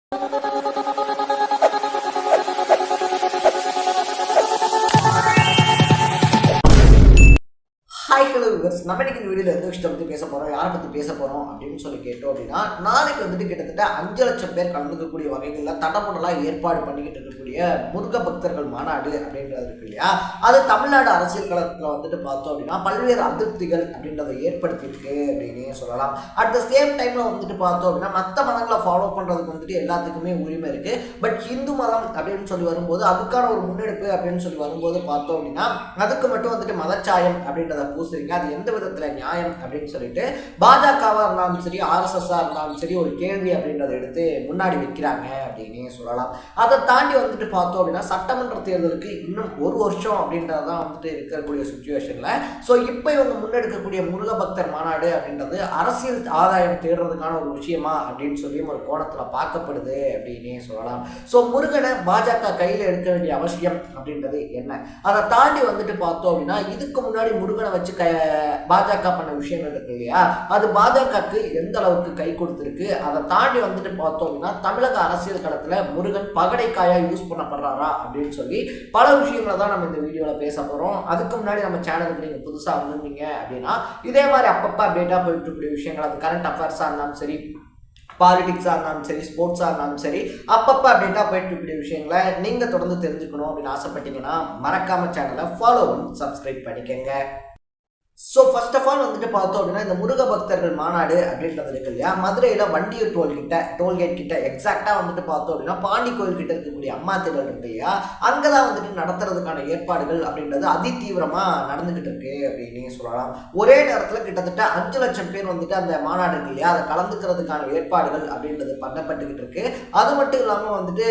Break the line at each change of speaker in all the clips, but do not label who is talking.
Hi hello viewers, நம்ம இன்னைக்கு இந்த வீடியோவில் எந்த விஷயத்தை பற்றி பேச போகிறோம், யாரை பற்றி பேச போகிறோம் அப்படின்னு சொல்லி கேட்டோம் அப்படின்னா, நாளைக்கு வந்துட்டு கிட்டத்தட்ட 5 லட்சம் பேர் கலந்துக்கக்கூடிய வகைகளில் தடமுடலாக ஏற்பாடு பண்ணிக்கிட்டு இருக்கக்கூடிய முருக பக்தர்கள் மாநாடு அப்படின்றது இருக்கு இல்லையா, அது தமிழ்நாடு அரசியல் களத்தில் வந்துட்டு பார்த்தோம் அப்படின்னா பல்வேறு அதிருப்திகள் அப்படின்றத ஏற்படுத்தியிருக்கு அப்படின்னே சொல்லலாம். அட் த சேம் டைமில் வந்துட்டு பார்த்தோம் அப்படின்னா மற்ற மதங்களை ஃபாலோ பண்ணுறதுக்கு வந்துட்டு எல்லாத்துக்குமே உரிமை இருக்குது. பட் ஹிந்து மதம் அப்படின்னு சொல்லி வரும்போது அதுக்கான ஒரு முன்னெடுப்பு அப்படின்னு சொல்லி வரும்போது பார்த்தோம் அப்படின்னா அதுக்கு மட்டும் வந்துட்டு மதச்சாயம் அப்படின்றத பூசுறீங்க, அது எந்த விதத்துல நியாயம் அப்படின்னு சொல்லிட்டு பாஜகவா இருந்தாலும் சரி, ஆர்எஸ்எஸ்ஸா இருந்தாலும் சரி ஒரு கேள்வி அப்படின்றத எடுத்து முன்னாடி வைக்கிறாங்க அப்படின்னே சொல்லலாம். அதை தாண்டி வந்துட்டு பார்த்தோம் அப்படின்னா சட்டமன்ற தேர்தலுக்கு இன்னும் 1 வருஷம் அப்படின்றதான் வந்துட்டு இருக்கக்கூடிய சுச்சுவேஷன்ல ஸோ இப்போ இவங்க முன்னெடுக்கக்கூடிய முருக பக்தர் மாநாடு அப்படின்றது அரசியல் ஆதாயம் தேடுறதுக்கான ஒரு விஷயமா அப்படின்னு சொல்லி ஒரு கோணத்துல பார்க்கப்படுது அப்படின்னே சொல்லலாம். ஸோ முருகனை பாஜக கையில் எடுக்க வேண்டிய அவசியம் அப்படின்றது என்ன, அதை தாண்டி வந்துட்டு பார்த்தோம் அப்படின்னா இதுக்கு முன்னாடி முருகனை வச்சு பாஜக பண்ண விஷயங்கள் இருக்கு இல்லையா, அது பாஜகவுக்கு எந்த அளவுக்கு கை கொடுத்துருக்கு, அதை தாண்டி வந்துட்டு பார்த்தோம் அப்படின்னா தமிழக அரசியல் களத்துல முருகன் பகடைக்காயா யூஸ் பண்ணப்படுறாரா அப்படின்னு சொல்லி பல விஷயங்களை தான் நம்ம இந்த வீடியோல பேச போறோம். அதுக்கு முன்னாடி நம்ம சேனலுக்கு நீங்க புதுசா வந்திருந்தீங்க அப்படின்னா இதே மாதிரி அப்பப்போ அப்டேட்டா போயிட்டு இருக்கக்கூடிய விஷயங்கள், அது கரண்ட் அஃபேர்ஸா இருந்தாலும் சரி, பாலிடிக்ஸாக இருந்தாலும் சரி, ஸ்போர்ட்ஸாக இருந்தாலும் சரி, அப்பப்போ அப்டேட்டாக போயிட்டு இருக்கக்கூடிய விஷயங்களை நீங்கள் தொடர்ந்து தெரிஞ்சுக்கணும் அப்படின்னு ஆசைப்பட்டீங்கன்னா மறக்காம சேனலை ஃபாலோ பண்ணி சப்ஸ்கிரைப் பண்ணிக்கங்க. ஸோ ஃபர்ஸ்ட் ஆஃப் ஆல் வந்துட்டு பார்த்தோம் அப்படின்னா இந்த முருக பக்தர்கள் மாநாடு அப்படின்றது இருக்கு இல்லையா, மதுரையில் வண்டியூர் டோல்கேட் கிட்ட எக்ஸாக்டாக வந்துட்டு பார்த்தோம் அப்படின்னா பாண்டி கோயில் கிட்ட இருக்கக்கூடிய அம்மா திடல் இருக்கு இல்லையா, அங்கே தான் வந்துட்டு நடத்துறதுக்கான ஏற்பாடுகள் அப்படின்றது அதிதீவிரமாக நடந்துகிட்டு இருக்கு அப்படின்னு சொல்லலாம். ஒரே நேரத்தில் கிட்டத்தட்ட 5 லட்சம் பேர் வந்துட்டு அந்த மாநாடு இருக்கு இல்லையா அதை கலந்துக்கிறதுக்கான ஏற்பாடுகள் அப்படின்றது பண்ணப்பட்டுக்கிட்டு இருக்கு. அது மட்டும் இல்லாமல் வந்துட்டு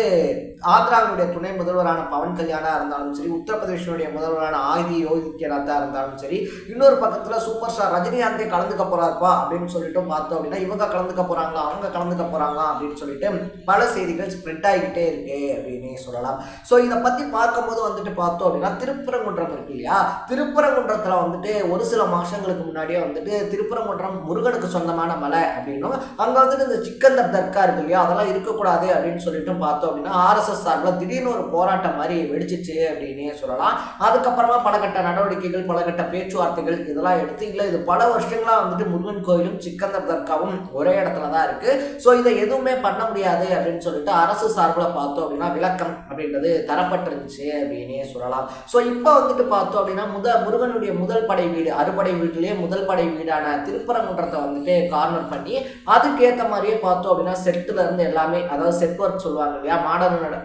ஆந்திராவினுடைய துணை முதல்வரான பவன் கல்யாணா இருந்தாலும் சரி, உத்தரப்பிரதேசனுடைய முதல்வரான ஆதித்யநாத்தா இருந்தாலும் சரி, இன்னொரு பக்கத்துல சூப்பர் ஸ்டார் ரஜினிகாந்தே கலந்துக்க போறாருப்பா அப்படின்னு சொல்லிட்டு பார்த்தோம் அப்படின்னா இவங்க கலந்துக்க போறாங்களா அவங்க கலந்துக்க போறாங்களா அப்படின்னு சொல்லிட்டு பல செய்திகள் ஸ்ப்ரெட் ஆகிக்கிட்டே இருக்கு அப்படின்னு சொல்லலாம். ஸோ இதை பத்தி பார்க்கும்போது வந்துட்டு பார்த்தோம் அப்படின்னா திருப்பரங்குன்றம் இருக்கு இல்லையா, திருப்பரங்குன்றத்துல வந்துட்டு ஒரு சில மாசங்களுக்கு முன்னாடியே வந்துட்டு திருப்பரங்குன்றம் முருகனுக்கு சொந்தமான மலை அப்படின்னும் அங்க வந்துட்டு இந்த சிக்கந்தர் தர்கா இருக்கு இல்லையா அதெல்லாம் இருக்கக்கூடாது அப்படின்னு சொல்லிட்டு பார்த்தோம் அப்படின்னா ஆர்எஸ்எஸ் சார்பில் திடீர்னு ஒரு போராட்டம் மாதிரி வெடிச்சிச்சு அப்படின்னே சொல்லலாம். அதுக்கப்புறமா பலகட்ட நடவடிக்கைகள், பலகட்ட பேச்சுவார்த்தைகள் இதெல்லாம் எடுத்து இல்லை இது பல வருஷங்களா வந்துட்டு முருகன் கோயிலும் சிக்கந்தர் தர்காவும் ஒரே இடத்துல தான் இருக்கு, ஸோ இதை எதுவுமே பண்ண முடியாது அப்படின்னு சொல்லிட்டு அரசு சார்பில் பார்த்தோம் அப்படின்னா விளக்கம் அப்படின்றது தரப்பட்டிருந்துச்சு அப்படின்னே சொல்லலாம். ஸோ இப்போ வந்துட்டு பார்த்தோம் அப்படின்னா முருகனுடைய முதல் படை வீடு, அறுபடை வீட்டிலேயே முதல் படை வீடான திருப்பரங்குன்றத்தை வந்துட்டு கார்னர் பண்ணி அதுக்கேற்ற மாதிரியே பார்த்தோம் அப்படின்னா செட்டுல இருந்து எல்லாமே, அதாவது செட் ஒர்க் சொல்லுவாங்க இல்லையா,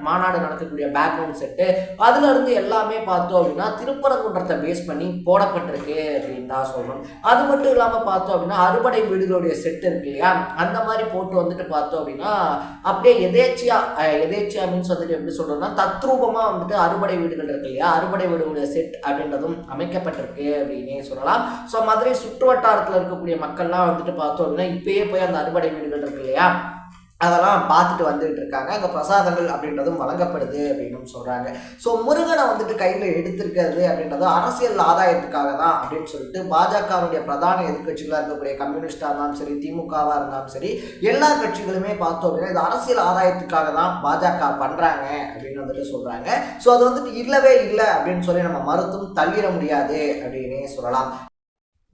மாநாடு நடக்கக்கூடிய பேக்ரவுண்ட் செட்டு, அதுல இருந்து எல்லாமே பார்த்தோம் அப்படின்னா திருப்பரங்குன்றத்தை பேஸ் பண்ணி போடப்பட்டிருக்கு அப்படின்னு தான் சொல்லணும். அது மட்டும் இல்லாம பார்த்தோம் அப்படின்னா அறுபடை வீடுகளுடைய செட் இருக்கு இல்லையா அந்த மாதிரி போட்டு வந்துட்டு பார்த்தோம் அப்படின்னா அப்படியே எதேச்சியா மீன்ஸ் வந்துட்டு எப்படி சொல்றோம்னா தத்ரூபமா வந்துட்டு அறுபடை வீடுகள் இருக்கு இல்லையா, அறுபடை வீடுகளுடைய செட் அப்படின்றதும் அமைக்கப்பட்டிருக்கு அப்படின்னே சொல்லலாம். ஸோ மதுரை சுற்று வட்டாரத்தில் இருக்கக்கூடிய மக்கள்லாம் வந்துட்டு பார்த்தோம் அப்படின்னா இப்பயே போய் அந்த அறுபடை வீடுகள் இருக்கு இல்லையா அதெல்லாம் பார்த்துட்டு வந்துட்டு இருக்காங்க. அங்கே பிரசாதங்கள் அப்படின்றதும் வழங்கப்படுது அப்படின்னு சொல்றாங்க. ஸோ முருகனை வந்துட்டு கையில் எடுத்திருக்கிறது அப்படின்றது அரசியல் ஆதாயத்துக்காக தான் அப்படின்னு சொல்லிட்டு பாஜகவுடைய பிரதான எதிர்கட்சிகளாக இருக்கக்கூடிய கம்யூனிஸ்டாக இருந்தாலும் சரி, திமுகவாக இருந்தாலும் சரி, எல்லா கட்சிகளுமே பார்த்தோம் அப்படின்னா இது அரசியல் ஆதாயத்துக்காக தான் பாஜக பண்றாங்க அப்படின்னு வந்துட்டு சொல்றாங்க. ஸோ அது வந்துட்டு இல்லவே இல்லை அப்படின்னு சொல்லி நம்ம மறுத்தும் தள்ளிட முடியாது அப்படின்னே சொல்லலாம்.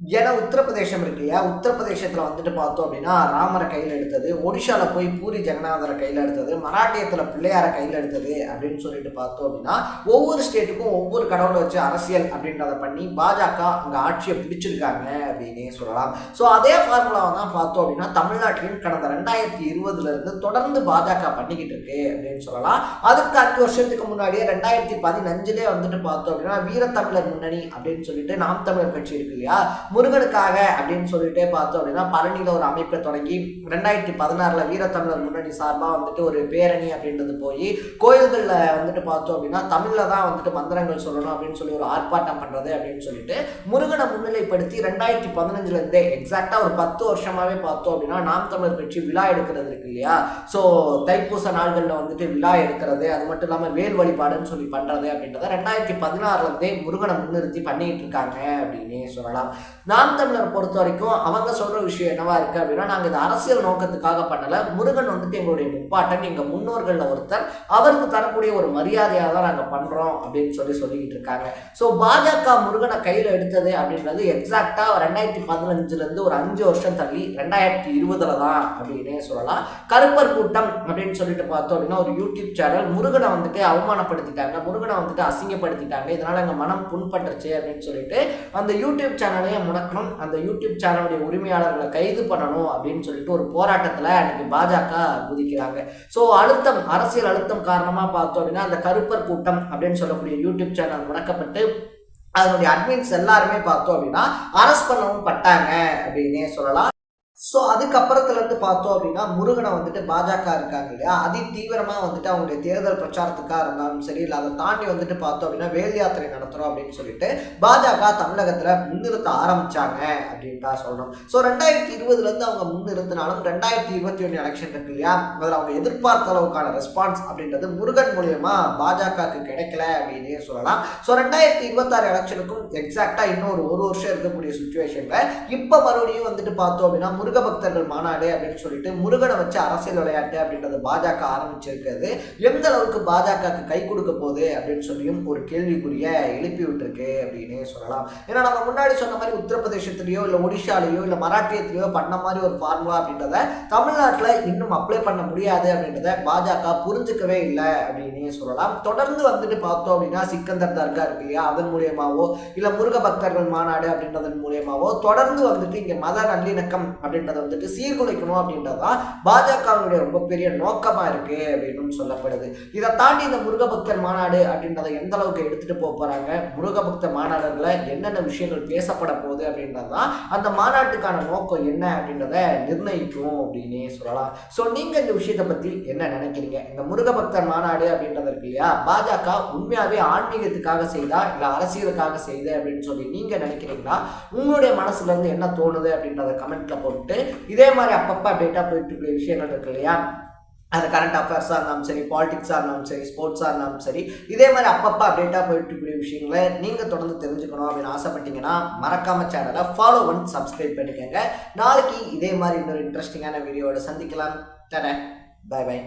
ஏன்னா உத்தரப்பிரதேசம் இருக்கு இல்லையா, உத்தரப்பிரதேசத்தில் வந்துட்டு பார்த்தோம் அப்படின்னா ராமரை கையில் எடுத்தது, ஒடிஷாவில் போய் பூரி ஜெகநாதரை கையில் எடுத்தது, மராட்டியத்தில் பிள்ளையாரை கையில் எடுத்தது அப்படின்னு சொல்லிட்டு பார்த்தோம் அப்படின்னா ஒவ்வொரு ஸ்டேட்டுக்கும் ஒவ்வொரு கடவுளை வச்சு அரசியல் அப்படின்றத பண்ணி பாஜக அங்கே ஆட்சியை பிடிச்சிருக்காங்க அப்படின்னே சொல்லலாம். ஸோ அதே ஃபார்முலாவை தான் பார்த்தோம் அப்படின்னா தமிழ்நாட்டிலையும் கடந்த 2020 தொடர்ந்து பாஜக பண்ணிக்கிட்டு இருக்கு அப்படின்னு சொல்லலாம். அதுக்கு 5 வருஷத்துக்கு முன்னாடியே 2015 வந்துட்டு பார்த்தோம் அப்படின்னா வீரத்தமிழர் முன்னணி அப்படின்னு சொல்லிட்டு நாம் தமிழர் கட்சி இருக்கு இல்லையா, முருகனுக்காக அப்படின்னு சொல்லிட்டே பார்த்தோம் அப்படின்னா பழனியில ஒரு அமைப்பை தொடங்கி 2016 வீரத்தமிழர் முன்னணி சார்பாக வந்துட்டு ஒரு பேரணி அப்படின்றது போய் கோயில்களில் வந்துட்டு பார்த்தோம் அப்படின்னா தமிழ்ல தான் வந்துட்டு மந்திரங்கள் சொல்லணும் அப்படின்னு சொல்லி ஒரு ஆர்ப்பாட்டம் பண்றது அப்படின்னு சொல்லிட்டு முருகனை முன்னிலைப்படுத்தி 2015 எக்ஸாக்டா ஒரு 10 வருஷமாவே பார்த்தோம் அப்படின்னா நாம் தமிழர் கட்சி விழா எடுக்கிறது இருக்கு இல்லையா, ஸோ தைப்பூச நாள்களில் வந்துட்டு விழா எடுக்கிறது, அது மட்டும் இல்லாமல் வேல் வழிபாடுன்னு சொல்லி பண்றது அப்படின்றத 2016 முருகனை முன்னிறுத்தி பண்ணிட்டு இருக்காங்க அப்படின்னே சொல்லலாம். நாம் தமிழர் பொறுத்த வரைக்கும் அவங்க சொல்ற விஷயம் என்னவா இருக்கு அப்படின்னா, நாங்க இது அரசியல் நோக்கத்துக்காக பண்ணல, முருகன் வந்துட்டு எங்களுடைய முப்பாட்டன், எங்க முன்னோர்கள்ல ஒருத்தர், அவருக்கு தரக்கூடிய ஒரு மரியாதையாக தான் நாங்க பண்றோம் அப்படின்னு சொல்லிக்கிட்டு இருக்காங்க. ஸோ பாஜக முருகனை கையில எடுத்தது அப்படின்றது எக்ஸாக்டா 2015 இருந்து ஒரு 5 வருஷம் தள்ளி 2020 தான் அப்படின்னே சொல்லலாம். கருப்பர் கூட்டம் அப்படின்னு சொல்லிட்டு பார்த்தோம் அப்படின்னா ஒரு யூடியூப் சேனல் முருகனை வந்துட்டு அவமானப்படுத்திட்டாங்க, முருகனை வந்துட்டு அசிங்கப்படுத்திட்டாங்க, இதனால எங்க மனம் புண்பட்டுருச்சு அப்படின்னு சொல்லிட்டு அந்த யூடியூப் சேனலையே முடக்கணும், அந்த யூடியூப் சேனலுடைய உரிமையாளர்களை கைது பண்ணணும் அப்படின்னு சொல்லிட்டு ஒரு போராட்டத்தில் அன்னைக்கு பாஜக குதிக்கிறாங்க. ஸோ அழுத்தம், அரசியல் அழுத்தம் காரணமா பார்த்தோம் அப்படின்னா அந்த கருப்பர் கூட்டம் அப்படின்னு சொல்லக்கூடிய யூடியூப் சேனல் முடக்கப்பட்டு அதனுடைய அட்மின்ஸ் எல்லாருமே பார்த்தோம் அப்படின்னா அரெஸ்ட் பண்ணவும் பட்டாங்க அப்படின்னே சொல்லலாம். ஸோ அதுக்கப்புறத்துலேருந்து பார்த்தோம் அப்படின்னா முருகனை வந்துட்டு பாஜக இருக்காங்க இல்லையா, அதி தீவிரமாக வந்துட்டு அவங்களுடைய தேர்தல் பிரச்சாரத்துக்காக இருந்தாலும் சரி, இல்லை அதை தாண்டி வந்துட்டு பார்த்தோம் அப்படின்னா வேல் யாத்திரை நடத்துகிறோம் அப்படின்னு சொல்லிட்டு பாஜக தமிழகத்தில் முன்னிறுத்த ஆரம்பிச்சாங்க அப்படின்னு தான் சொல்லணும். ஸோ 2020 அவங்க முன்னிறுத்தினாலும் 2021 எலெக்ஷன் இருக்கு இல்லையா, அதில் அவங்க எதிர்பார்த்த அளவுக்கான ரெஸ்பான்ஸ் அப்படின்றது முருகன் மூலியமா பாஜகவுக்கு கிடைக்கல அப்படின்னே சொல்லலாம். ஸோ 2026 எலெக்ஷனுக்கும் எக்ஸாக்டாக இன்னும் ஒரு வருஷம் இருக்கக்கூடிய சுச்சுவேஷனில் இப்போ மறுபடியும் வந்துட்டு பார்த்தோம் அப்படின்னா முருக பக்தர்கள் மாநாடு அப்படின்னு சொல்லிட்டு முருகனை வச்சு அரசியல் விளையாட்டு அப்படின்றது பாஜக ஆரம்பிச்சிருக்கிறது எந்த அளவுக்கு பாஜகவுக்கு கை கொடுக்க போகுது அப்படின்னு சொல்லியும் ஒரு கேள்விக்குரிய எழுப்பி விட்டுருக்கு அப்படின்னே சொல்லலாம். ஏன்னா நம்ம முன்னாடி சொன்ன மாதிரி உத்தரப்பிரதேசத்திலேயோ இல்லை ஒடிஷாலேயோ இல்லை மராட்டியத்திலேயோ பண்ண மாதிரி ஒரு ஃபார்முலா அப்படின்றத தமிழ்நாட்டில் இன்னும் அப்ளை பண்ண முடியாது அப்படின்றத பாஜக புரிஞ்சுக்கவே இல்லை அப்படின்னே சொல்லலாம். தொடர்ந்து வந்துட்டு பார்த்தோம் அப்படின்னா சிக்கந்தர் தர்கா இருக்கு இல்லையா, அதன் மூலியமாவோ இல்லை முருக பக்தர்கள் மாநாடு அப்படின்றதன் மூலியமாவோ தொடர்ந்து வந்துட்டு இங்கே மத நல்லிணக்கம் அப்படின்றத வந்துட்டு சீர்குலைக்கணும் அப்படின்றதான் பாஜகவுடைய ரொம்ப பெரிய நோக்கமா இருக்கு அப்படின்னு சொல்லப்படுது. இதை தாண்டி இந்த முருகபக்தர் மாநாடு அப்படின்றத எந்த அளவுக்கு எடுத்துட்டு போறாங்க, முருகபக்தர் மாநாடுகளை என்னென்ன விஷயங்கள் பேசப்பட போகுது அப்படின்றதான் அந்த மாநாட்டுக்கான நோக்கம் என்ன அப்படின்றத நிர்ணயிக்கும் அப்படின்னே சொல்லலாம். ஸோ நீங்க இந்த விஷயத்தை பத்தி என்ன நினைக்கிறீங்க? இந்த முருகபக்தர் மாநாடு அப்படின்றது இருக்கு இல்லையா, பாஜக உண்மையாவே ஆன்மீகத்துக்காக செய்தா இல்லை அரசியலுக்காக செய்த அப்படின்னு சொல்லி நீங்க நினைக்கிறீங்களா? உங்களுடைய மனசுல இருந்து என்ன தோணுது அப்படின்றத கமெண்ட்ல போட்டு இதே மாதிரி அப்பப்போ அப்டேட்டாக போயிட்டு இருக்கிற விஷயங்கள் இருக்கு இல்லையா, அது கரண்ட் அஃபேர்ஸாக இருந்தாலும் சரி, பாலிடிக்ஸாக இருந்தாலும் சரி, ஸ்போர்ட்ஸாக இருந்தாலும் சரி, இதே மாதிரி அப்பப்போ அப்டேட்டாக போயிட்டு இருக்கிற விஷயங்களை நீங்கள் தொடர்ந்து தெரிஞ்சுக்கணும் அப்படின்னு ஆசைப்பட்டீங்கன்னா மறக்காம சேனலை ஃபாலோ பண்ணி சப்ஸ்கிரைப் பண்ணிக்கோங்க. நாளைக்கு இதே மாதிரி இன்னொரு இன்ட்ரெஸ்டிங்கான வீடியோவோட சந்திக்கலாம். Bye by.